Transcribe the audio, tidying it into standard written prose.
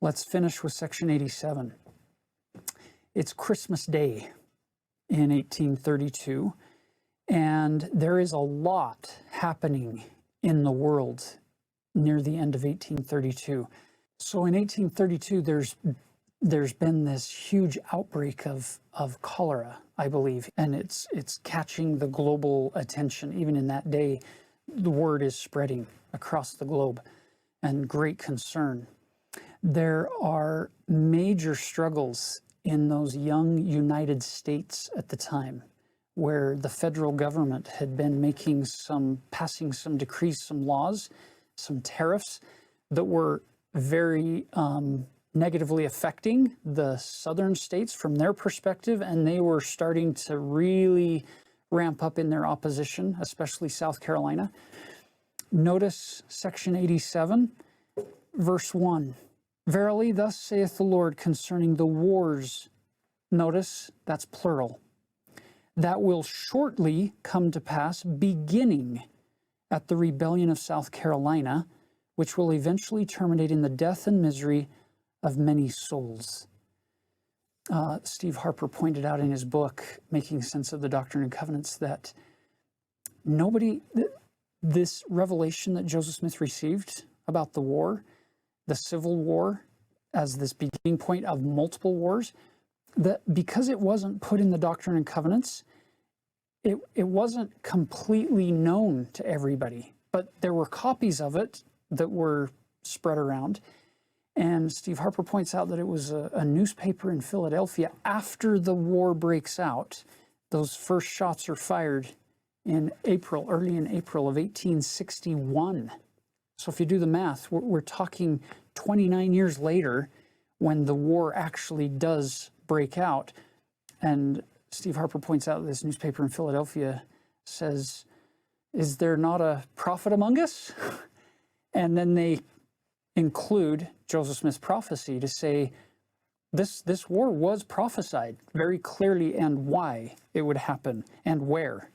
Let's finish with section 87. It's Christmas Day in 1832, and there is a lot happening in the world near the end of 1832. So in 1832, there's been this huge outbreak of cholera, I believe, and it's catching the global attention. Even in that day, the word is spreading across the globe, and great concern. There are major struggles in those young United States at the time, where the federal government had been passing some decrees, some laws, some tariffs that were very negatively affecting the southern states from their perspective, and they were starting to really ramp up in their opposition, especially South Carolina. Notice section 87, verse 1. Verily, thus saith the Lord concerning the wars, notice that's plural, that will shortly come to pass, beginning at the rebellion of South Carolina, which will eventually terminate in the death and misery of many souls. Steve Harper pointed out in his book, Making Sense of the Doctrine and Covenants, that this revelation that Joseph Smith received about the war, the Civil War, as this beginning point of multiple wars, that because it wasn't put in the Doctrine and Covenants, it wasn't completely known to everybody, but there were copies of it that were spread around. And Steve Harper points out that it was a newspaper in Philadelphia after the war breaks out. Those first shots are fired in April, early in April of 1861. So if you do the math, we're talking 29 years later when the war actually does break out. And Steve Harper points out that this newspaper in Philadelphia says, "Is there not a prophet among us?" And then they include Joseph Smith's prophecy to say this war was prophesied very clearly, and why it would happen and where.